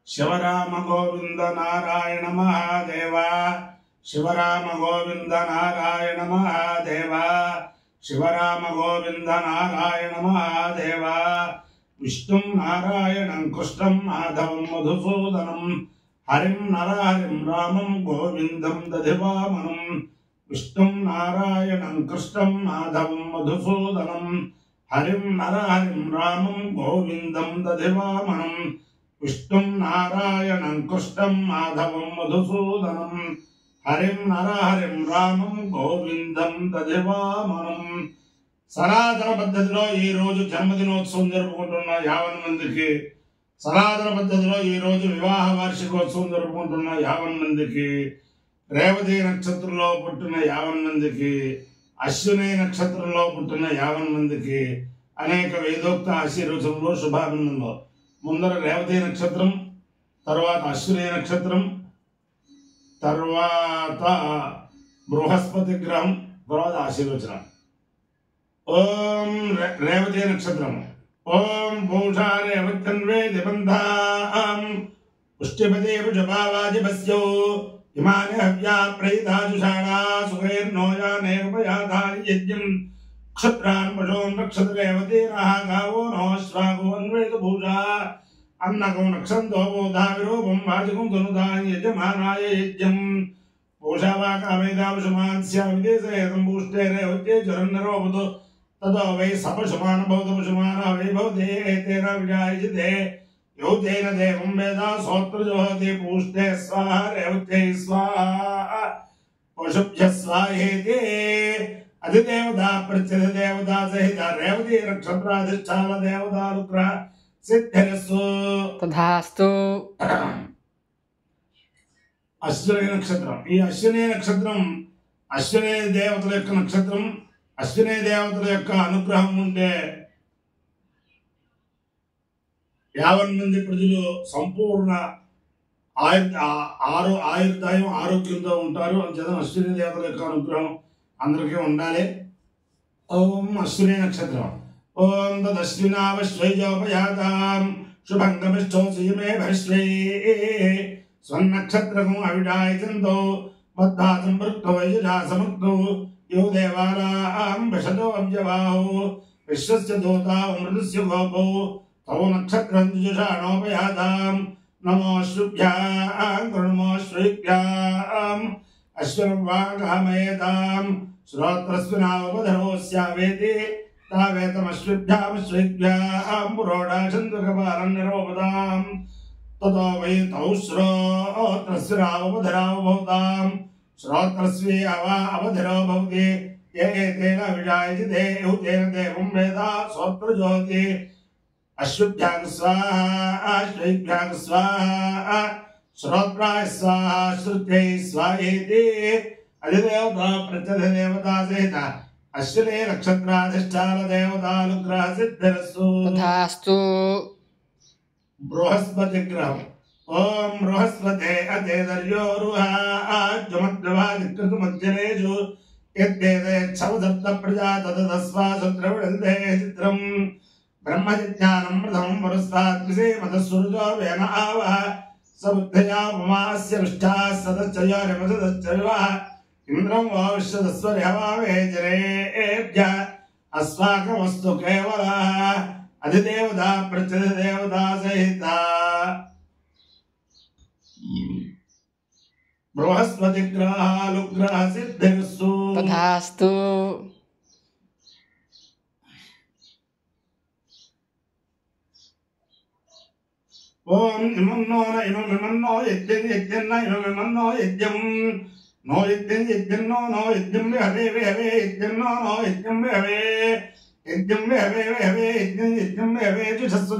शिवराम गोविंद नारायण महादेव शिवराम गोविंद नारायण महादेव शिवराम गोविंद नारायण महादेव विष्णुं नारायणं कृष्णं माधवं मधुसूदनं हरिं नरहरिं रामं गोविंदं दधिवामनं विष्णुं नारायणं कृष्णं माधवं मधुसूदनं हरिं नरहरिं रामं गोविंदं दधिवामनं विष्णुं नारायणं कृष्णं माधवं मधुसूदनं हरिं नरहरिं रामं गोविंदं दधिवामनं సనాతన పద్ధతిలో ఈ రోజు జన్మదినోత్సవం జరుపుకుంటున్న 50 మందికి, సనాతన పద్ధతిలో ఈ రోజు వివాహ వార్షికోత్సవం జరుపుకుంటున్న 50 మందికి, రేవతి నక్షత్రంలో పుట్టిన 50 మందికి, అశ్విని నక్షత్రంలో పుట్టిన 50 మందికి అనేక వేదోక్త ఆశీర్వచనంలో శుభాభినందనలు. ముందర రేవతి నక్షత్రం, తర్వాత అశ్విని నక్షత్రం, తర్వాత బృహస్పతి గ్రహం, తర్వాత ఆశీర్వచనం. ओम रेवती नक्षत्रम ओम पूषा रेवत्यन्वे दिबन्धाम पुष्टिपदे वृषभावाजिपस्यो इमानि हव्या प्रहिताजुषाणा सुखैर्नोयाने उपयाधारि यज्ञं क्षत्रान् पशून् रक्षत रेवती नः गावो नोऽश्वागो अन्वेत पूषा अन्नको नक्षन्तो बोधाविरूपं वाचिकं धनुधान् यजमानाय यज्ञं पूषा वा कामेदावशमान् स्याविदेशेतं पूष्टे रेवत्ये चरन्नरोपतो ततो वै सपशुमान भवतपशुमान वै भवते तेन विजायते यो तेन देवं वेद सोत्रजोहति पूष्टे स्वाहा रेवत्यै स्वाहा पशुभ्यः स्वाहेति अधिदेवता प्रत्यधिदेवता सहित रेवती नक्षत्राधिष्ठान देवतानुग्रह सिद्धिरस्तु तथास्तु. అశ్విని నక్షత్రం, ఈ అశ్విని నక్షత్రం అశ్విని దేవతల యొక్క నక్షత్రం. అశ్విని దేవతల యొక్క అనుగ్రహం ఉంటే 50 మంది ప్రజలు సంపూర్ణ ఆయుర్దాయం ఆరోగ్యంతో ఉంటారు. అంచేత అశ్విని దేవతల యొక్క అనుగ్రహం అందరికీ ఉండాలి. ఓం అశ్విని నక్షత్రం ఓం తదశ్వినావశ్వైజోపయాతాం శుభంగమిష్టోసిమే భశ్వై స్వన్నక్షత్రకం అవిడాయచంతో మద్ధాతం వృక్తో యజాసముక్తో यो देवानां विशदो अव्यवाहो विश्वस्य दूता मृतस्य गोपो तौ नक्षत्रं जुषाणोपयातां नमोऽश्रुभ्यां कृणमोऽश्रुभ्याम् अश्विनं वा कामयेतां श्रोत्रस्विनावपधरोस्यावेति तावेतमश्रुभ्यां पुरोडाशन्तुकपालं निरोपदां ततो वै तौ श्रोत्रस्विनावपधराव भवतां श्रोत्रस्वी अवधिरो भवति ये तेन विजायते यो तेन देवं वेद सोत्रजोहति अश्रुभ्यां स्वाहा अश्वभ्यां स्वाहा श्रोत्राय स्वाहा श्रुत्यै स्वाहेति अधिदेवता प्रत्यधिदेवता सहित अश्विनी नक्षत्राधिष्ठान देवतानुग्रह सिद्धिरस्तु तथास्तु. बृहस्पति ग्रहम् ओम बृहस्पते अतेदर्यो रुहाज्यमद्रवादिकृतमध्यनेषु यद्वेदे क्षवदत्त प्रजा तदस्वा सुद्रविडन्ते चित्रं ब्रह्मजिज्ञानं प्रथमं पुरस्ताद्विषे मतस्वरुजो वेन आवः सबुद्धया उपमास्य विष्ठाः सदच्चयो निमसदच्चयः इन्द्रं वा विश्वदस्वर्यवावे जनेभ्यः अस्माकमस्तु केवलः अधिदेवता प्रत्यधिदेवता सहिता बृहस्पति ग्रहानुग्रह सिद्धिरस्तु तथास्तु. ओम इमन्नो न इमन्नो यज्ञं यज्ञं न इमन्नो यज्ञं नो यज्ञं यज्ञं नो यज्ञं हवे हवे यज्ञं नो यज्ञं हवे यज्ञं हवे हवे यज्ञं यज्ञं हवे जुषस्व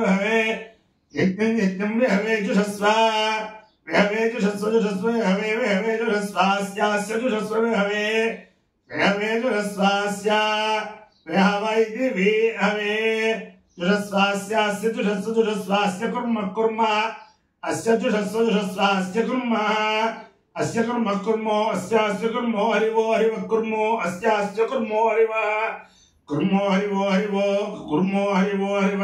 हवे यज्ञं यज्ञं हवे जुषस्व हवे जुषस्व हवे हवे जुषस्वास्यास्य जुषस्व हवे हवे जुषस्वास्य हवैति वे हवे जुषस्वास्यास्य जुषस्वास्य कुर्मः कुर्मः अस्य जुषस्वास्य कुर्मः अस्य कुर्मः कुर्मो अस्यास्य कुर्मो हरिवो हरिवः कुर्मो अस्यास्य कुर्मो हरिवः కుర్మో హరివో హరివో కుర్మో హరివో హరివ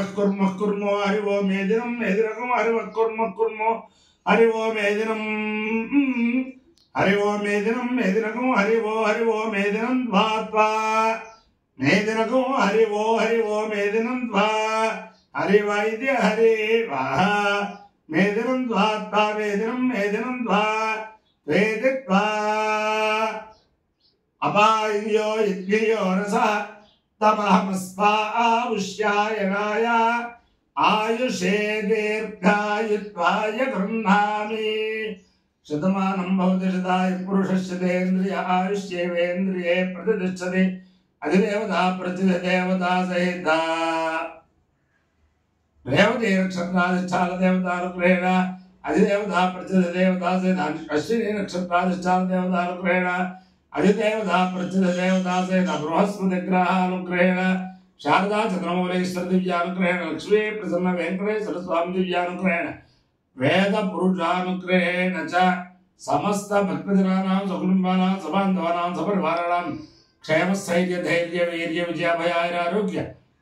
కుర్మో హరివో మేదినం మేదినకం హరివ కుర్మో హరివో మేదినం హరివో మేదినం మేదినకం హరివో మేదినం ద్వాత్వా మేదినకం హరివో మేదినం ద్వా హరివైద్య హరివా మేదినం ద్వాత్వా మేదినం ద్వా వేదిత్వా అపాయో యజ్ఞయో రసః తమహమస్వావుష్యాయనాయ ఆయుషే దీర్ఘాయుత్వాయ గృహ్ణామి శతమానం భవతి శతాయ పురుషస్యేంద్రియ ఆయుష్యేవేంద్రియే ప్రతిష్టతి అధిదేవతా ప్రతిదేవతా సహిత రేవతి నక్షత్రాధిష్టాన దేవతానుగ్రహేణ అధిదేవతా ప్రతిదేవతా సహిత అశ్విని నక్షత్రాధిష్టాన దేవతానుగ్రహేణ అధిదేవతా ప్రతిదేవతా సహిత బృహస్పతి గ్రహానుగ్రహేణ శారదా చంద్రమౌళేశ్వర దివ్యానుగ్రహేణ లక్ష్మీ ప్రసన్న వెంకటేశ్వర స్వామి దివ్యానుగ్రహేణ వేద పురుషానుగ్రహేణ చ సమస్త భక్తజనానాం సకుటుంబానాం సబాంధవానాం సపరివారాణాం క్షేమస్థైర్య ధైర్య వీర్య విజయాభయారోగ్య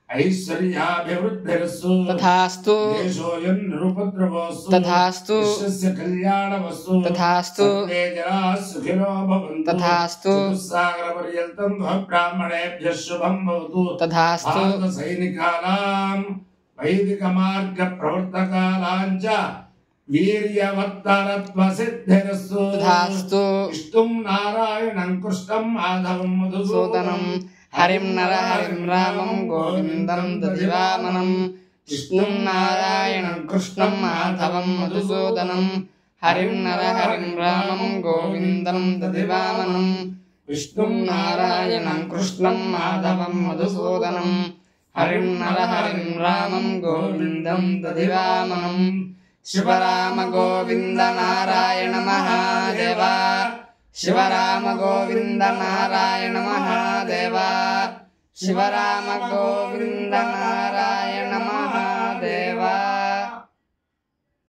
ఐశ్వర్యాభివృద్ధిరస్సు తథాస్తు దేశోయం నిరుపద్రవోస్తు తథాస్తు విశ్వస్య కళ్యాణవస్తు తథాస్తు సర్వే జనాః సుఖినో భవంతు తథాస్తు చతుస్సాగర పర్యంతం బ్రాహ్మణేభ్యః శుభం భవతు తథాస్తు భారత సైనికానాం వైదిక మార్గ ప్రవర్తకానాం చ వీర్యవత్తరత్వ సిద్ధిరస్సు తథాస్తు విష్ణుం నారాయణం కృష్ణం మాధవం సూదనం హరిం నర హరిం రామం గోవిందం దదివామనం విష్ణుం నారాయణం కృష్ణం మాధవం మధుసూదనం హరిం నర హరిం రామం గోవిందం దదివామనం విష్ణుం నారాయణం కృష్ణం మాధవం మధుసూదనం హరిం నర హరిం రామం గోవిందం దదివామనం శివరామ గోవింద నారాయణ మహాదేవ శివరామ గోవింద నారాయణ మహాదేవ శివరామ గోవింద నారాయణ